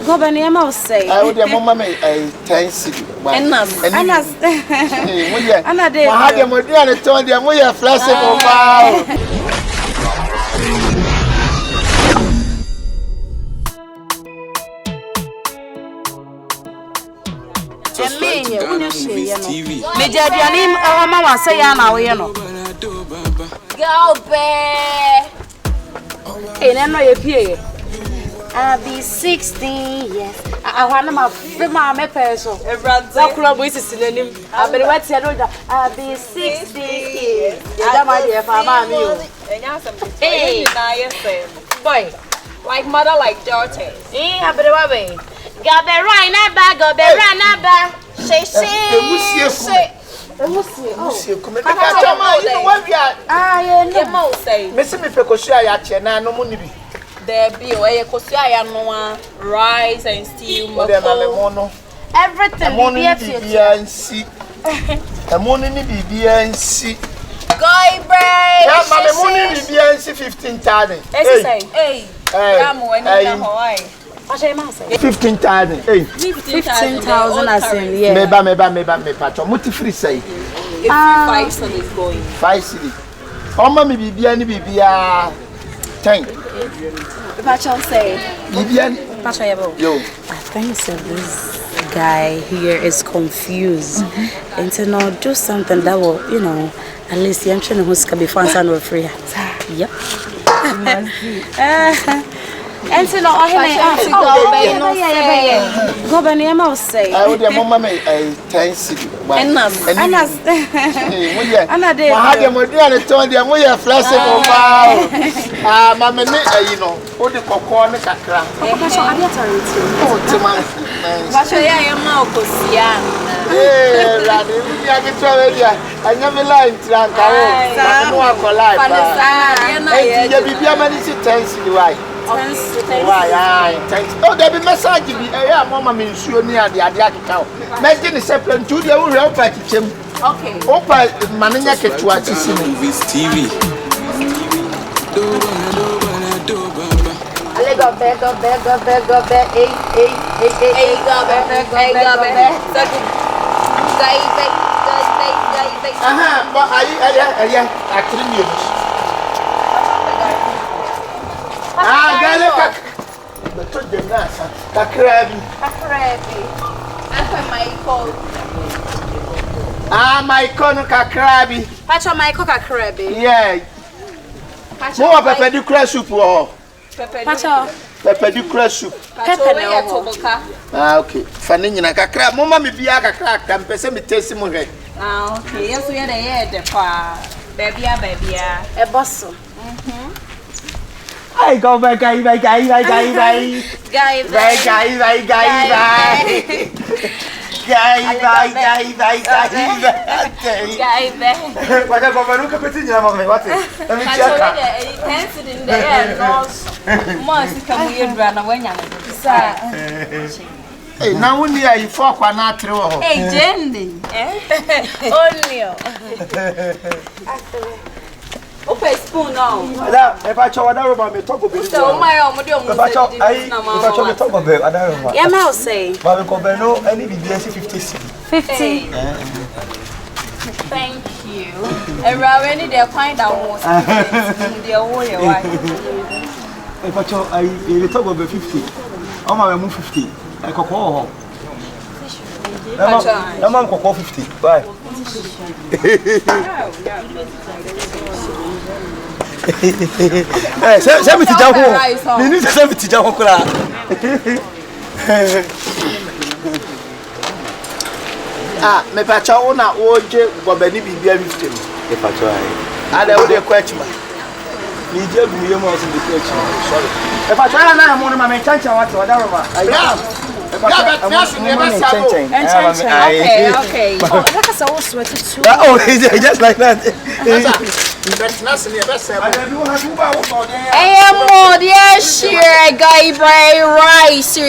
Gobe ni ema say. I would Momaa me 10 cedi. Anas. Ana de. Ma ha de mo dia ne ton de mo ye flexible ba. Meja aduane Awurama wa say ya na wo ye no. Gobe. No ye pie. I'll be 16 years. I want my mama person. That club is synonym. I'll be what's your I'll be 16 years. That my dear family. Hey, boy, like mother, like daughter. Eh, I'll be the way. Got the right number, got the right number. Say, come there be a kosuagynel, rice and stew, everything. Gobe. 15,000. Hey, 15,000. 15,000 as in yeah. Me patcho. Muti free say. 5 cedi is going. 5 cedi. Oma me bibia ni bibia 10. Patcho say. Bibia Patcho yebo. Yo. I think so this guy here is confused. And to now do something that will, at least I'm trying to huska before I'm free. Yep. And so no Ohemaa Gobe ni ema say. I would Momaa me 10 cedi. Anas. Ana de. Ma ha de mo dia ne ton de mo ye flexible ba. Ma me ne o de kokko ne kakra. Patcho abiatare ti. O ti man. Patcho ya ma okosia. La de mi ya ke twa dia. Anya me line tranka o. Ma no akola ba. E ti bibia ma ni si 10 cedi why. Why? Oh, there be message be Momaa me nsuo ni ade akeka o. Meji ni separate to the we opa kichem. Okay. Opa manenya ketua tisi ni. ewuraama. Ale Gobe. Hey. Gobe. But I actually knew. Gale kak. Beto de nasa. Kakrabi. My icon kakrabi. Patcho my kakrabi. Yeah. Mo pepper du crash soup o. Patcho. Pepper du crash soup. Pepper na toboka. Okay. Fani nyina kakra. Momaa me bia kakra ka mpese me tesi mo hwe. Okay. Yeso ye de pa. Baby. E bosso. Ay, go back, guy. Guy. Waka go nunca petinya mama what? Let me check. In the air, no. Must come here na wanya na. Hey, now when you for kwa na atre wo ho. Hey, Jenny. Only. Open spoon now. Ada, e fa cho wada roba me talk Gobe. So my omodi omo. E fa cho ai, e fa cho me talk Gobe ada roba. Yeah, ma say. Ba me Gobe no any bibia 50 cedi. 50. Thank you. Ewuraama ni dey find out more. Dey wo ye why. E fa cho ai, e talk Gobe 50. O ma me 50. E kokko ho. Am kokko 50. Bye. Say me tija ho. Me ni say me tija ho kura. Me pa cha una oje Gobe ni bibia 50. E pa cho ai. Ada wo de kwachima. Ni je bu ye mo so de kwachima. Sorry. E pa cha na mo no ma me chancha what wada roba. Okay. Oh, look at so sweaty too. Oh, just like that. I am more yes, guy by rice.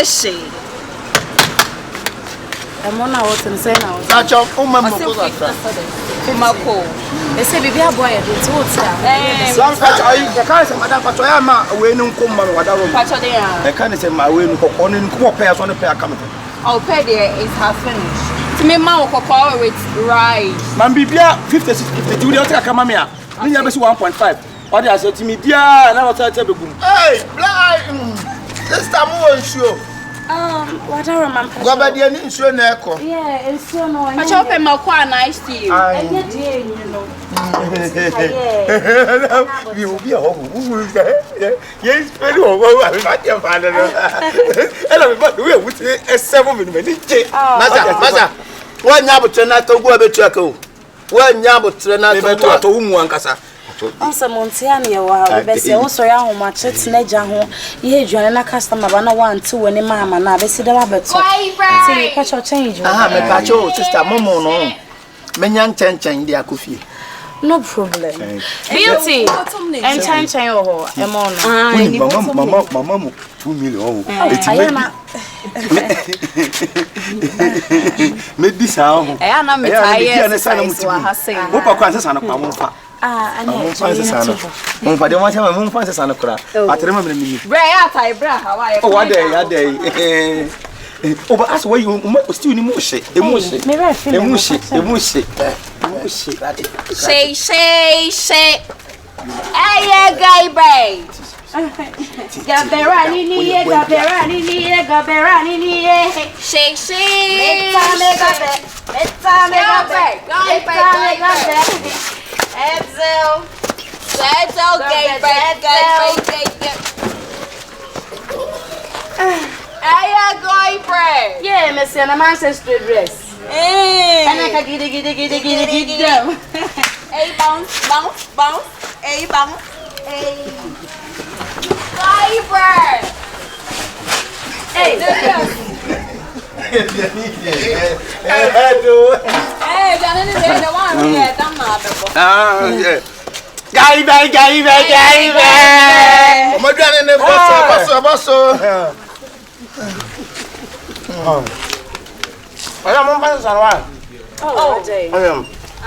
Say. Mona what and say now. Catch up, Momaa. They say baby boy do to Some catch I can't say madam catch I am away no come man what I can't say my way no on in come pay on the pay come. I'll pay there is half finished. To me ma ko with rice. Man bibia 56 50 you dey take come me a. Me ya be 1.5. What I say to me bia na what I tell be gum. Hey, blind. Sister mo nsure. What are my Gobe dey ni nsure na eko. Yeah, ensure no. I chop him a quite nice to you. You know. We will be a home. Yes, very well. I'm not your father. And I'm going to 7 minutes. Master, one yabutrena to go a bit chuckle. One yabutrena to Umuancasa. Also, Montiani, Bessie, also, how much it's Nedja home. You join a customer, but no 1, 2, and mamma. Now, they see the rabbit. See, catch your change. Ah, my pacho, sister Momo, no. Menyan Chen, dear Kofi. No problem. Beauty and time or Mama, 2 million. Maybe sound. I am not tired. I know. But they want to have a moon fancy son of crap. I remember me. What day? Oh, but that's why you still in motion. Say. Hey, guy, babe. Gaberani, yeah, Miss and ancestral dress. And I can get them. Hey, bounce. Hey, bounce. Hey. Fiber. Hey,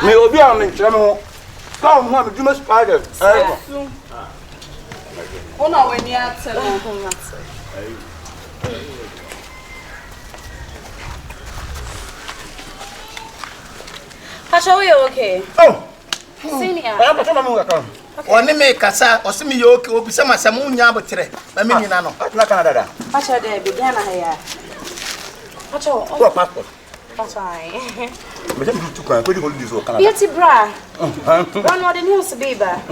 Me obi am ntrem come ho me duma spider Ona when you are telling Pasha, we okay? Oh, Senior. I am putting my move account. Oni me kasa osimi yo okay obi se masam unya abotre na me nyina no na Canada. Pasha dey begin here. Pasha, oh passport. Pasha. Me dem do kan ko di holidays o Canada. Beauty bra. Run what the news be ba.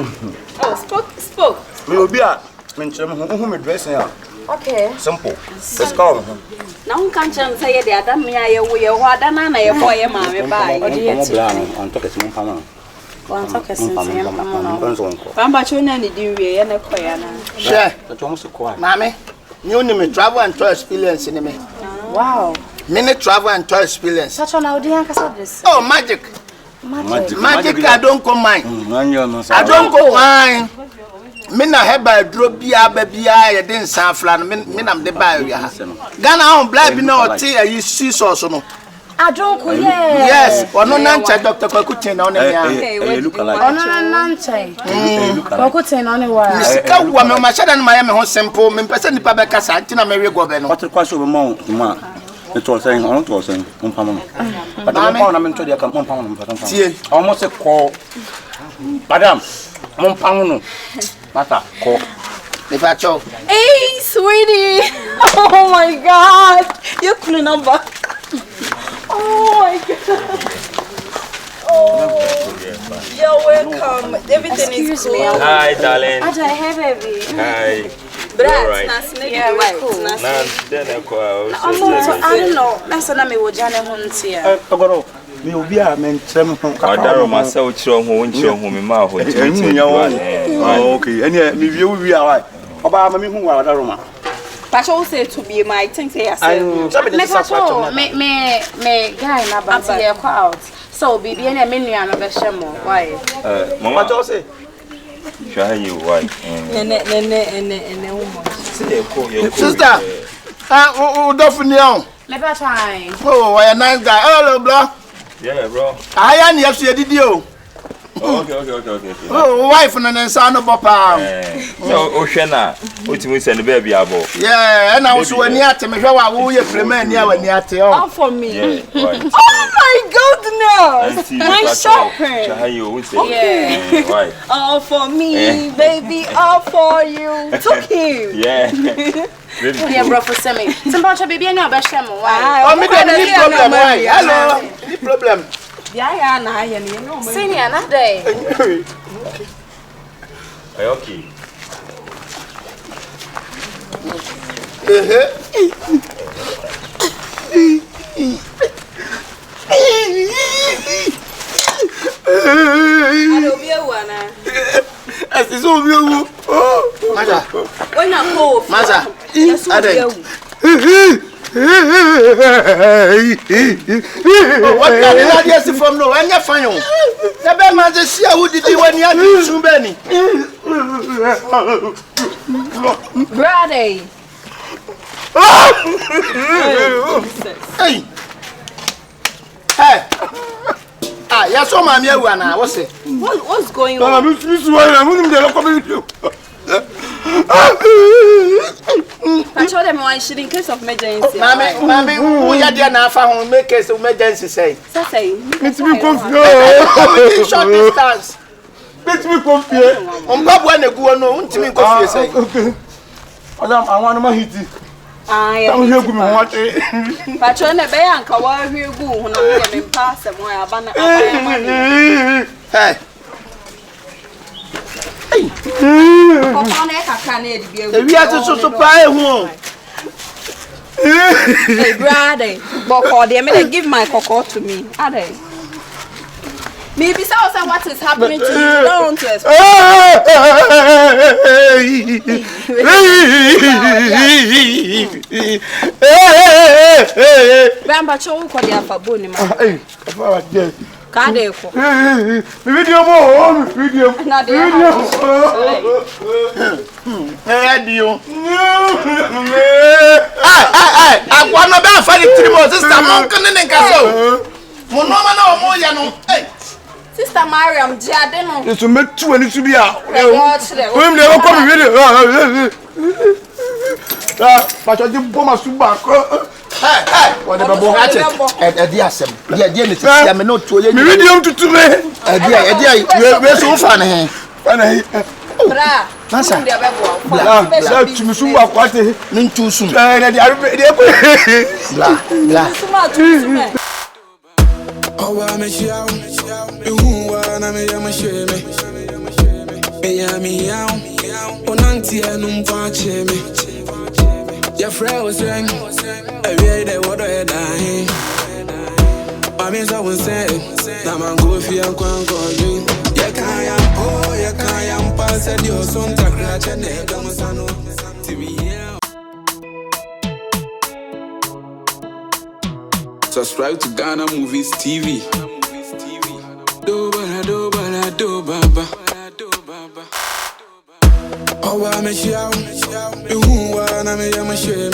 Oh, spoke. Me obi a me ntrem ho me dressing a. Okay. Simple. Let's go. Na un kan chan say dey adam me aye wo ye ho adana na ye boy ye ma me ba. On talk es mon pama. On talk es sen pama. Bamba chona ni di wie ye na koya na. Share. To mo so ko. Mama, you need me travel and tour experience in me. Wow. Many travel and tour experience. Such an audience as this. Oh, magic. Magic Adonko mine. Adonko mine. Me na heba dro bia ba bia ye den sanfla no me nam de ba wi ha. Ghana on black bi na o te ayi sauce no. Adonko yeah. Yes, ono na ncha Dr. Kwakuchen na ono ya. Ono na ncha. Kwakuchen na ono wa. Sika wa me ma shada no ma ya me ho simple me pese nipa be kasa nti na me we Gobe no. What kwaso be mo ma. It was saying on to saying umpama. But the pound am to the umpama no. Tie. Almost say call. Madam, umpama no. Mata call. If I chow. Hey, sweetie. Oh my god. Your clue number. Oh my god. Oh. You're welcome. Everything is cool. Hi, darling. I have baby. Hi. Right. Yeah, right. I don't know. That's what I'm going to Me obi a me ntrem ho ka. Odaro ma sa o kire ho nchire ho me ma ho. Okay. Any me wie a why. Oba ma me hu wa odaro ma. Pasha say to be my thing say yourself. Me guy na ba say e out. So bibi na me nua no be shemo. Why? Mama to say. Try you why? Ene woman. Sister, udofuni on. Maybe I try. Oh, why a nice guy. Hello, bro. Yeah, bro. I am here to did you. Okay. Oh, wife and then son of Papa. So, Oshana, what you send the baby abo? Yeah, and I was when you at me, how you Clement here when you at you. All for me. Yeah, right. Oh my goodness! My shopping. Yeah. Right. All for me, baby. All for you. Took him. Yeah. Yeah, bro, for semi. Somebody baby, I know about Shamo. Oh, me got any problem, why? Hello, any problem? Yeah, I know. Senior, not day. Okay. Adobea wana. It's all you. Oh, Maza. When I go, Maza. What can you get from no? And you're fine. The bad man just see who did you when you had too many. Brady. Hey. Hey. Ah, yes, so my dear one. What's it? What's going on? This is why I'm going to come. I told them one shilling in case of emergency. Mammy, who you did not find make case of emergency say? Say, It's me confused. Short distance. Let me confuse. On Bob when you go on, to me confused. Okay. I want my hit. I am here with my watch. But you're the bear and Kawa, you go when I'm in pass and where I'm Hey. We have to supply home. Hey, Brady, but they may give my cocoa to me. Are they? Maybe so. What is happening to you? Don't just. Grandpa, show what you have for Bonnie. Kadeko. Video more. Video. I want to be funny 3 months. Sister, mom can't castle. Monoma no more, you know. Hey, Sister Mariam, Jadeno. it's to make 2 and it to be out. We'll never come with but I didn't bomb a subar. Hey, whatever bohat at the assem. The idea is I may not to you. Medium to me. Idea, we're so funny. Massa, to me, soon, what is too soon. Oh, I'm a show. Who are I'm a shame. Me out. On auntie and watch me. Your friend was saying, I read the water and I. I mean, I was saying, I'm go for your quantum. You can't pass at your son to crash and never to me. Subscribe to ghanamoviestv. Do baba. Oh, I'm a show. Who are I'm a shame.